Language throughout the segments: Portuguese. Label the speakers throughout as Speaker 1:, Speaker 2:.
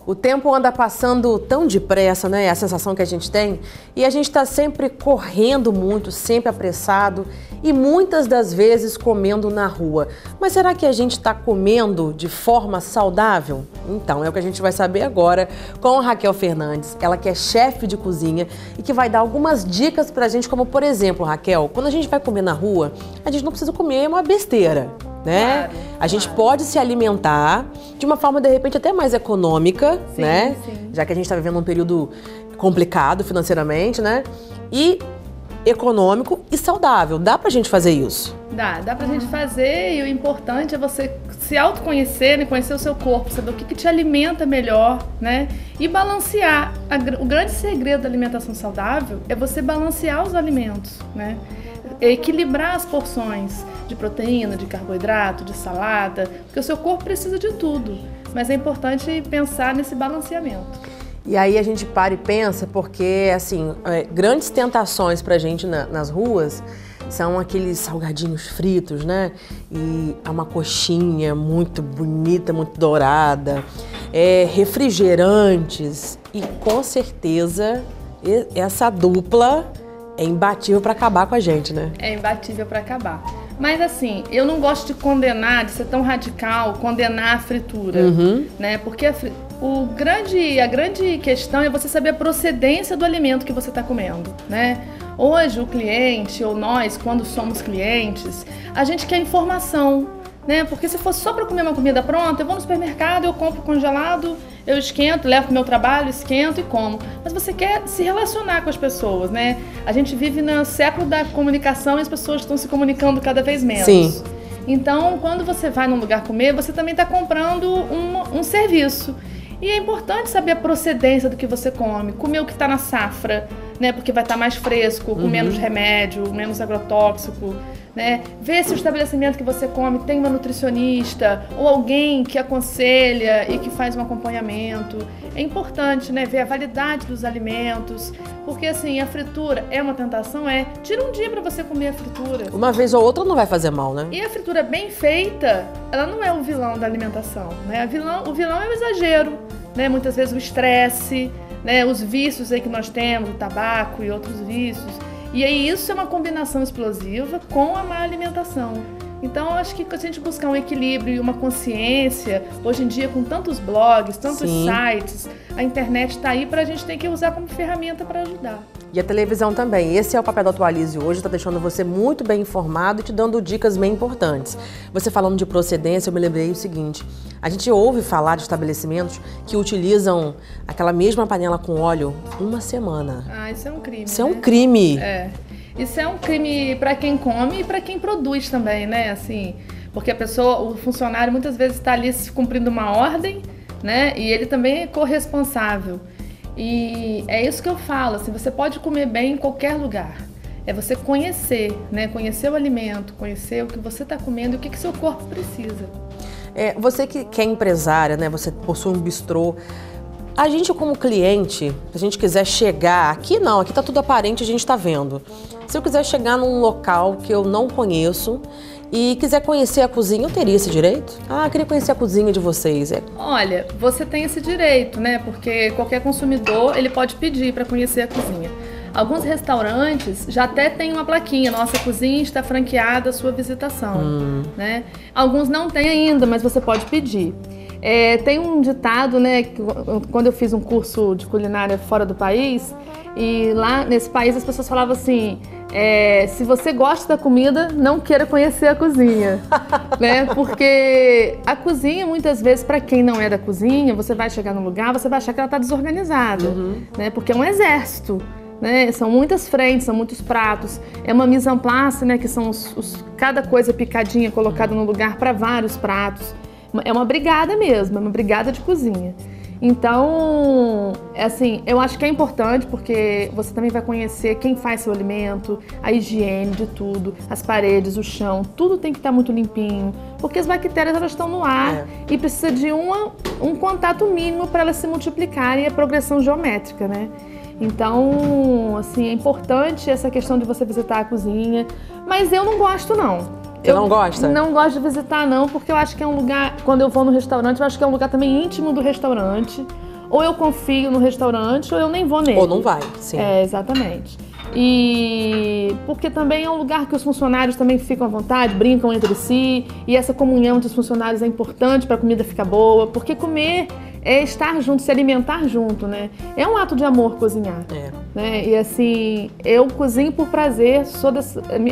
Speaker 1: O tempo anda passando tão depressa, né? É a sensação que a gente tem. E a gente está sempre correndo muito, sempre apressado e muitas das vezes comendo na rua. Mas será que a gente está comendo de forma saudável? Então, é o que a gente vai saber agora com a Raquel Fernandes. Ela que é chefe de cozinha e que vai dar algumas dicas pra gente, como por exemplo, Raquel, quando a gente vai comer na rua, a gente não precisa comer uma besteira, né?
Speaker 2: Claro,
Speaker 1: a gente pode se alimentar de uma forma, de repente, até mais econômica,
Speaker 2: sim,
Speaker 1: né?
Speaker 2: Sim.
Speaker 1: Já que a gente está vivendo um período complicado financeiramente, né? E econômico e saudável. Dá pra gente fazer isso?
Speaker 2: Dá pra gente fazer, e o importante é você se autoconhecer, né? Conhecer o seu corpo, saber o que te alimenta melhor, né? E balancear. O grande segredo da alimentação saudável é você balancear os alimentos, né? Equilibrar as porções de proteína, de carboidrato, de salada, porque o seu corpo precisa de tudo, mas é importante pensar nesse balanceamento.
Speaker 1: E aí a gente para e pensa, porque, assim, grandes tentações pra gente nas ruas são aqueles salgadinhos fritos, né? E uma coxinha muito bonita, muito dourada, refrigerantes e, com certeza, essa dupla é imbatível para acabar com a gente, né? É
Speaker 2: imbatível para acabar. Mas assim, eu não gosto de condenar, de ser tão radical, condenar a fritura, né? Porque a grande questão é você saber a procedência do alimento que você está comendo, né? Hoje o cliente, ou nós, quando somos clientes, a gente quer informação, né? Porque se fosse só para comer uma comida pronta, eu vou no supermercado, eu compro congelado, eu esquento, levo para o meu trabalho, esquento e como. Mas você quer se relacionar com as pessoas, né? A gente vive no século da comunicação e as pessoas estão se comunicando cada vez menos.
Speaker 1: Sim.
Speaker 2: Então, quando você vai num lugar comer, você também está comprando um serviço. E é importante saber a procedência do que você come, comer o que está na safra, né? Porque vai estar mais fresco, com menos remédio, menos agrotóxico, né? Ver se o estabelecimento que você come tem uma nutricionista ou alguém que aconselha e que faz um acompanhamento. É importante, né? Ver a validade dos alimentos, porque assim, a fritura é uma tentação, tira um dia para você comer a fritura.
Speaker 1: Uma vez ou outra não vai fazer mal, né?
Speaker 2: E a fritura bem feita, ela não é o vilão da alimentação, né? O vilão é o exagero, né? Muitas vezes o estresse, né? Os vícios aí que nós temos, o tabaco e outros vícios. E aí isso é uma combinação explosiva com a má alimentação. Então, eu acho que se a gente buscar um equilíbrio e uma consciência, hoje em dia com tantos blogs, tantos sites, a internet está aí para a gente ter que usar como ferramenta para ajudar.
Speaker 1: E a televisão também. Esse é o papel do Atualize hoje, está deixando você muito bem informado e te dando dicas bem importantes. Você falando de procedência, eu me lembrei o seguinte, a gente ouve falar de estabelecimentos que utilizam aquela mesma panela com óleo uma semana.
Speaker 2: Ah, isso é um crime,
Speaker 1: Isso é um crime.
Speaker 2: Isso é um crime para quem come e para quem produz também, né? Assim, porque o funcionário muitas vezes está ali cumprindo uma ordem, né? E ele também é corresponsável. E é isso que eu falo, assim, você pode comer bem em qualquer lugar. É você conhecer, né? Conhecer o alimento, conhecer o que você está comendo e o que seu corpo precisa.
Speaker 1: Você que é empresária, né? Você possui um bistrô. A gente como cliente, se a gente quiser chegar, aqui tá tudo aparente, a gente tá vendo. Se eu quiser chegar num local que eu não conheço e quiser conhecer a cozinha, eu teria esse direito? Eu queria conhecer a cozinha de vocês.
Speaker 2: Olha, você tem esse direito, né? Porque qualquer consumidor, ele pode pedir para conhecer a cozinha. Alguns restaurantes já até tem uma plaquinha, nossa cozinha está franqueada à sua visitação, né? Alguns não tem ainda, mas você pode pedir. Tem um ditado, né, que quando eu fiz um curso de culinária fora do país, e lá nesse país as pessoas falavam assim, se você gosta da comida, não queira conhecer a cozinha, né? Porque a cozinha, muitas vezes, para quem não é da cozinha, você vai chegar num lugar, você vai achar que ela está desorganizada, né? Porque é um exército, né? São muitas frentes, são muitos pratos, é uma mise en place, né, que são cada coisa picadinha colocada no lugar para vários pratos. É uma brigada mesmo, é uma brigada de cozinha. Então, assim, eu acho que é importante porque você também vai conhecer quem faz seu alimento, a higiene de tudo, as paredes, o chão, tudo tem que estar muito limpinho, porque as bactérias elas estão no ar e precisa de um contato mínimo para elas se multiplicarem e a progressão geométrica, né? Então, assim, é importante essa questão de você visitar a cozinha, mas eu não gosto não.
Speaker 1: Você não gosta?
Speaker 2: Não gosto de visitar não, porque eu acho que é um lugar, quando eu vou no restaurante, eu acho que é um lugar também íntimo do restaurante, ou eu confio no restaurante ou eu nem vou nele.
Speaker 1: Ou não vai, sim.
Speaker 2: Exatamente. E porque também é um lugar que os funcionários também ficam à vontade, brincam entre si, e essa comunhão entre os funcionários é importante para a comida ficar boa, porque comer é estar junto, se alimentar junto, né? É um ato de amor cozinhar. Né? E assim, eu cozinho por prazer,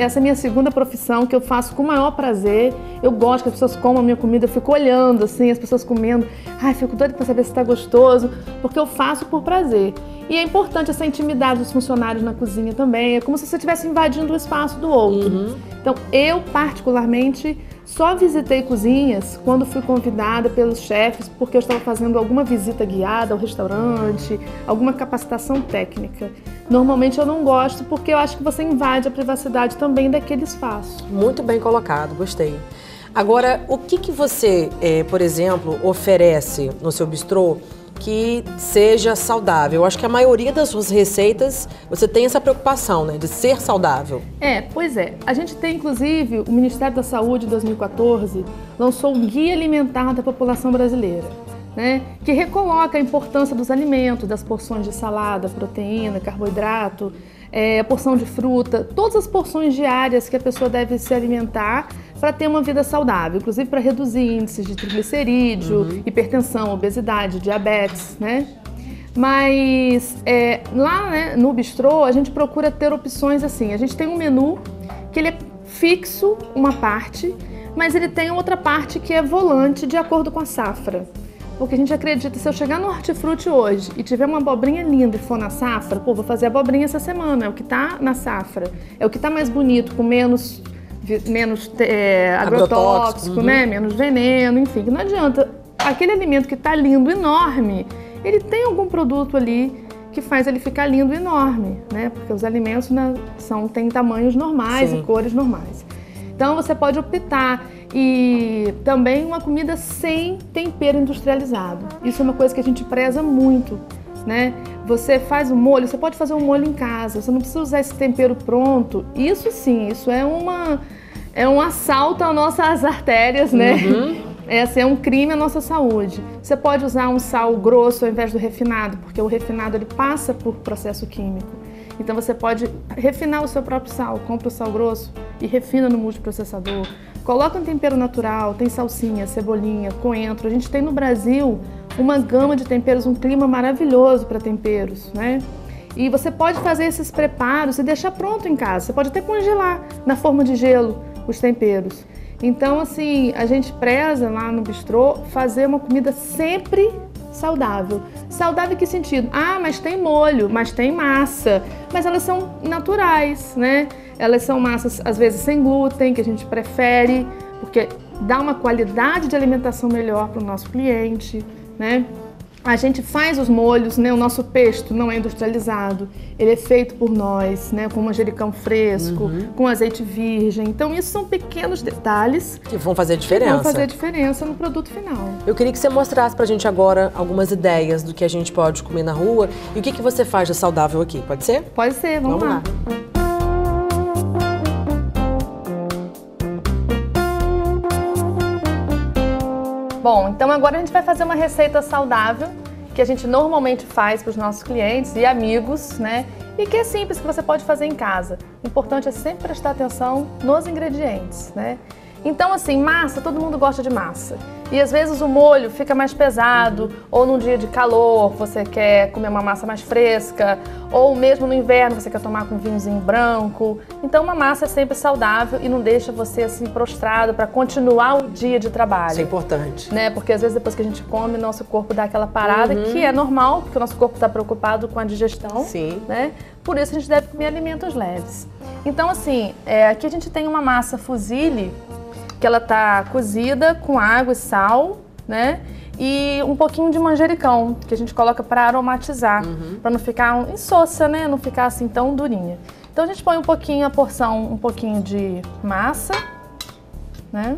Speaker 2: essa é a minha segunda profissão, que eu faço com o maior prazer. Eu gosto que as pessoas comam a minha comida, eu fico olhando assim, as pessoas comendo. Ai, fico doida para saber se está gostoso, porque eu faço por prazer. E é importante essa intimidade dos funcionários na cozinha também, é como se você estivesse invadindo o espaço do outro. Então, eu particularmente só visitei cozinhas quando fui convidada pelos chefes, porque eu estava fazendo alguma visita guiada ao restaurante, alguma capacitação técnica. Normalmente eu não gosto, porque eu acho que você invade a privacidade também daquele espaço.
Speaker 1: Muito bem colocado, gostei. Agora, o que você, por exemplo, oferece no seu bistrô que seja saudável? Eu acho que a maioria das suas receitas, você tem essa preocupação, né, de ser saudável.
Speaker 2: Pois é. A gente tem, inclusive, o Ministério da Saúde, em 2014, lançou um Guia Alimentar da População Brasileira, né, que recoloca a importância dos alimentos, das porções de salada, proteína, carboidrato, a porção de fruta, todas as porções diárias que a pessoa deve se alimentar para ter uma vida saudável, inclusive para reduzir índices de triglicerídeo, hipertensão, obesidade, diabetes, né? Mas lá, né, no bistrô a gente procura ter opções assim. A gente tem um menu que ele é fixo, uma parte, mas ele tem outra parte que é volante de acordo com a safra. Porque a gente acredita, se eu chegar no Hortifruti hoje e tiver uma abobrinha linda e for na safra, pô, vou fazer abobrinha essa semana, é o que tá na safra, é o que tá mais bonito, com menos agrotóxico, né? Menos veneno, enfim, que não adianta. Aquele alimento que tá lindo, enorme, ele tem algum produto ali que faz ele ficar lindo, enorme, né? Porque os alimentos têm tamanhos normais e cores normais. Então você pode optar. E também uma comida sem tempero industrializado. Isso é uma coisa que a gente preza muito, né? Você faz o molho, você pode fazer um molho em casa, você não precisa usar esse tempero pronto. Isso sim, isso é um assalto às nossas artérias, né? É um crime à nossa saúde. Você pode usar um sal grosso ao invés do refinado, porque o refinado ele passa por processo químico. Então você pode refinar o seu próprio sal, compra o sal grosso e refina no multiprocessador. Coloca um tempero natural, tem salsinha, cebolinha, coentro. A gente tem no Brasil uma gama de temperos, um clima maravilhoso para temperos, né? E você pode fazer esses preparos e deixar pronto em casa. Você pode até congelar na forma de gelo os temperos. Então, assim, a gente preza lá no bistrô fazer uma comida sempre saudável. Saudável em que sentido? Ah, mas tem molho, mas tem massa. Mas elas são naturais, né? Elas são massas, às vezes, sem glúten, que a gente prefere, porque dá uma qualidade de alimentação melhor para o nosso cliente, né? A gente faz os molhos, né? O nosso pesto não é industrializado, ele é feito por nós, né? Com manjericão fresco, com azeite virgem. Então, isso são pequenos detalhes
Speaker 1: que vão fazer diferença.
Speaker 2: Que vão fazer diferença no produto final.
Speaker 1: Eu queria que você mostrasse pra gente agora algumas ideias do que a gente pode comer na rua e o que você faz de saudável aqui, pode ser?
Speaker 2: Pode ser, vamos lá. Bom, então agora a gente vai fazer uma receita saudável que a gente normalmente faz para os nossos clientes e amigos, né? E que é simples, que você pode fazer em casa. O importante é sempre prestar atenção nos ingredientes, né? Então, assim, massa, todo mundo gosta de massa. E às vezes o molho fica mais pesado, ou num dia de calor você quer comer uma massa mais fresca, ou mesmo no inverno você quer tomar com vinhozinho branco. Então uma massa é sempre saudável e não deixa você assim prostrado para continuar o dia de trabalho.
Speaker 1: Isso é importante.
Speaker 2: Né? Porque às vezes depois que a gente come, nosso corpo dá aquela parada, que é normal, porque o nosso corpo está preocupado com a digestão.
Speaker 1: Sim.
Speaker 2: Né? Por isso a gente deve comer alimentos leves. Então assim, aqui a gente tem uma massa fusilli, que ela tá cozida com água e sal, né? E um pouquinho de manjericão, que a gente coloca para aromatizar, para não ficar insossa, né? Não ficar assim tão durinha. Então a gente põe um pouquinho, a porção, um pouquinho de massa, né?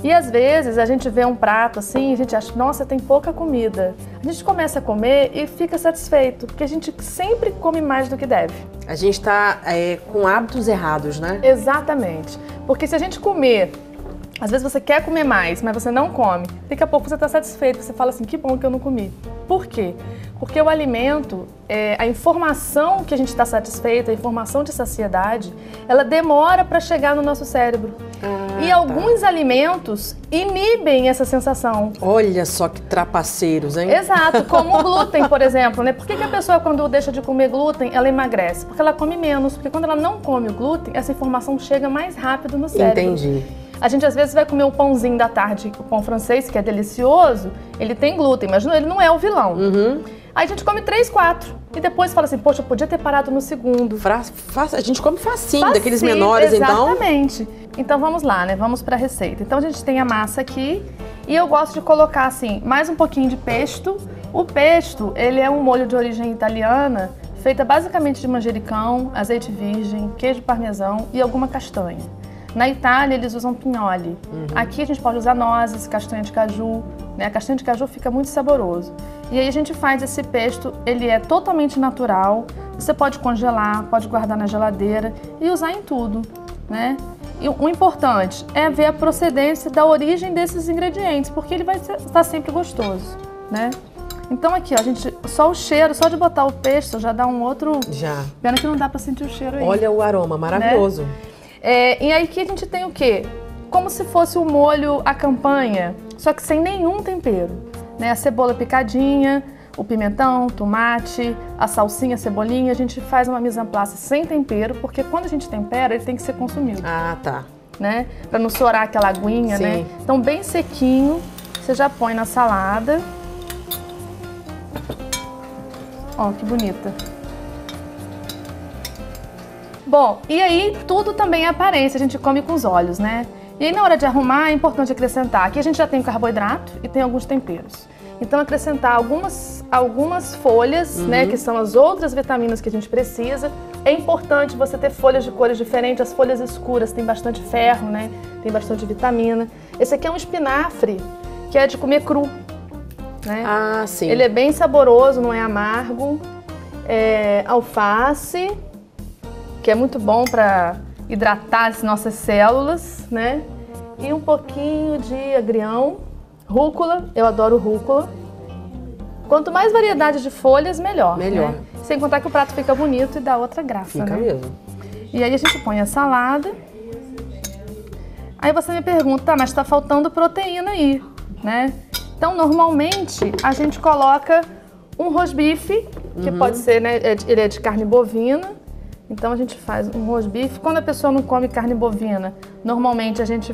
Speaker 2: E às vezes a gente vê um prato assim, a gente acha, nossa, tem pouca comida. A gente começa a comer e fica satisfeito, porque a gente sempre come mais do que deve.
Speaker 1: A gente tá com hábitos errados, né?
Speaker 2: Exatamente. Porque se a gente comer Às vezes você quer comer mais, mas você não come. Daqui a pouco você está satisfeito, você fala assim, que bom que eu não comi. Por quê? Porque o alimento, a informação que a gente está satisfeito, a informação de saciedade, ela demora para chegar no nosso cérebro. E alguns alimentos inibem essa sensação.
Speaker 1: Olha só que trapaceiros, hein?
Speaker 2: Exato, como o glúten, por exemplo, né? Por que a pessoa, quando deixa de comer glúten, ela emagrece? Porque ela come menos. Porque quando ela não come o glúten, essa informação chega mais rápido no cérebro.
Speaker 1: Entendi.
Speaker 2: A gente às vezes vai comer um pãozinho da tarde, o pão francês, que é delicioso, ele tem glúten, mas ele não é o vilão. Aí a gente come 3, 4 e depois fala assim, poxa, eu podia ter parado no segundo.
Speaker 1: A gente come facinho, daqueles menores, então.
Speaker 2: Exatamente. Então vamos lá, né? Vamos para a receita. Então a gente tem a massa aqui e eu gosto de colocar assim, mais um pouquinho de pesto. O pesto, ele é um molho de origem italiana, feita basicamente de manjericão, azeite virgem, queijo parmesão e alguma castanha. Na Itália, eles usam pinhole. Aqui a gente pode usar nozes, castanha de caju, né? A castanha de caju fica muito saboroso. E aí a gente faz esse pesto, ele é totalmente natural. Você pode congelar, pode guardar na geladeira e usar em tudo, né? E o importante é ver a procedência da origem desses ingredientes, porque ele vai estar sempre gostoso, né? Então aqui, ó, a gente, só o cheiro, só de botar o pesto já dá um outro...
Speaker 1: Já.
Speaker 2: Pena que não dá para sentir o cheiro aí.
Speaker 1: Olha o aroma, maravilhoso.
Speaker 2: Né? E aí aqui a gente tem o quê? Como se fosse o molho à campanha, só que sem nenhum tempero, né? A cebola picadinha, o pimentão, tomate, a salsinha, a cebolinha, a gente faz uma mise en place sem tempero, porque quando a gente tempera, ele tem que ser consumido.
Speaker 1: Ah, tá.
Speaker 2: Né? Pra não estourar aquela aguinha, né? Então bem sequinho, você já põe na salada. Ó, que bonita. Bom, e aí tudo também é aparência, a gente come com os olhos, né? E aí na hora de arrumar é importante acrescentar, aqui a gente já tem o carboidrato e tem alguns temperos. Então acrescentar algumas folhas, né, que são as outras vitaminas que a gente precisa. É importante você ter folhas de cores diferentes, as folhas escuras têm bastante ferro, né? Tem bastante vitamina. Esse aqui é um espinafre, que é de comer cru, né?
Speaker 1: Ah, sim.
Speaker 2: Ele é bem saboroso, não é amargo. Alface, que é muito bom para hidratar as nossas células, né? E um pouquinho de agrião, rúcula, eu adoro rúcula. Quanto mais variedade de folhas, melhor.
Speaker 1: Melhor.
Speaker 2: Né? Sem contar que o prato fica bonito e dá outra graça,
Speaker 1: Fica
Speaker 2: né?
Speaker 1: mesmo.
Speaker 2: E aí a gente põe a salada. Aí você me pergunta, tá, mas tá faltando proteína aí, né? Então, normalmente, a gente coloca um rosbife, que pode ser, né, ele é de carne bovina. Então, a gente faz um rosbife. Quando a pessoa não come carne bovina, normalmente a gente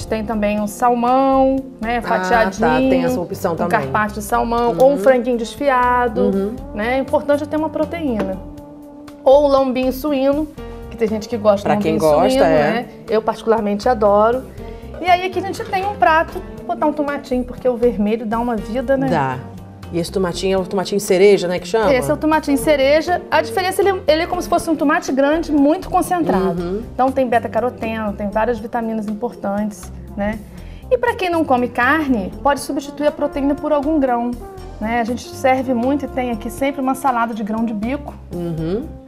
Speaker 2: tem também um salmão, né, fatiadinho.
Speaker 1: Ah, tá, tem essa opção também.
Speaker 2: Um carpaccio de salmão, ou um franguinho desfiado, né? É importante ter uma proteína. Ou um lombinho suíno, que tem gente que gosta de lombinho suíno, né? Eu particularmente adoro. E aí aqui a gente tem um prato, vou botar um tomatinho, porque o vermelho dá uma vida, né?
Speaker 1: Dá. E esse tomatinho é o tomatinho cereja, né, que chama?
Speaker 2: Esse é o tomatinho cereja. A diferença, ele é como se fosse um tomate grande, muito concentrado. Então tem beta-caroteno, tem várias vitaminas importantes, né? E para quem não come carne, pode substituir a proteína por algum grão, né? A gente serve muito e tem aqui sempre uma salada de grão de bico,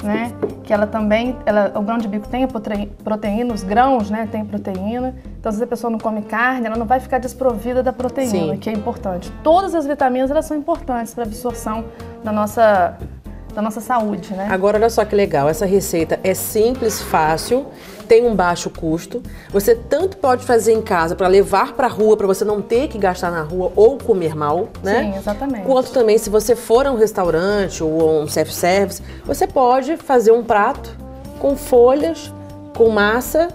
Speaker 2: né? Que ela também, o grão de bico tem a proteína, os grãos, né, tem proteína. Então, se a pessoa não come carne, ela não vai ficar desprovida da proteína, que é importante. Todas as vitaminas, elas são importantes para a absorção da nossa saúde, né?
Speaker 1: Agora, olha só que legal, essa receita é simples, fácil, tem um baixo custo. Você tanto pode fazer em casa para levar para a rua, para você não ter que gastar na rua ou comer mal, né?
Speaker 2: Sim, exatamente.
Speaker 1: Quanto também, se você for a um restaurante ou um self-service, você pode fazer um prato com folhas, com massa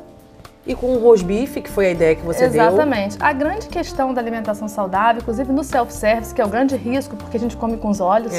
Speaker 1: e com um rosbife, que foi a ideia que você deu.
Speaker 2: Exatamente. A grande questão da alimentação saudável, inclusive no self-service, que é o grande risco, porque a gente come com os olhos,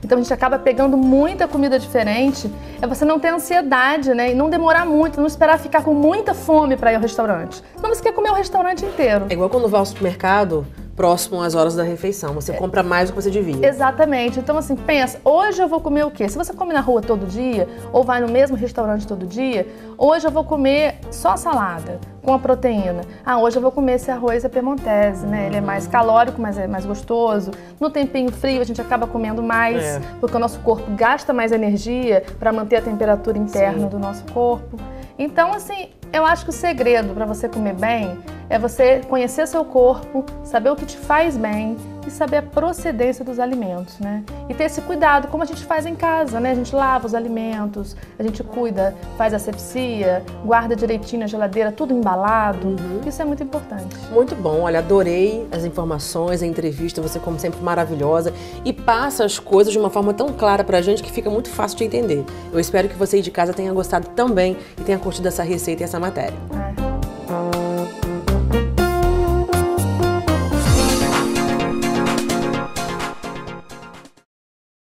Speaker 2: então a gente acaba pegando muita comida diferente, é você não ter ansiedade, né? E não demorar muito, não esperar ficar com muita fome para ir ao restaurante. Senão você quer comer o restaurante inteiro.
Speaker 1: É igual quando vai ao supermercado, próximo às horas da refeição. Você compra mais do que você devia.
Speaker 2: Exatamente. Então, assim, pensa, hoje eu vou comer o quê? Se você come na rua todo dia, ou vai no mesmo restaurante todo dia, hoje eu vou comer só salada, com a proteína. Ah, hoje eu vou comer esse arroz à piemontese, né? Ele é mais calórico, mas é mais gostoso. No tempinho frio, a gente acaba comendo mais, porque o nosso corpo gasta mais energia para manter a temperatura interna do nosso corpo. Então, assim, Eu acho que o segredo para você comer bem é você conhecer seu corpo, saber o que te faz bem e saber a procedência dos alimentos, né? E ter esse cuidado, como a gente faz em casa, né? A gente lava os alimentos, a gente cuida, faz asepsia, guarda direitinho na geladeira, tudo embalado. Isso é muito importante.
Speaker 1: Muito bom, olha, adorei as informações, a entrevista, você como sempre maravilhosa e passa as coisas de uma forma tão clara pra gente que fica muito fácil de entender. Eu espero que você aí de casa tenha gostado também e tenha curtido essa receita e essa matéria.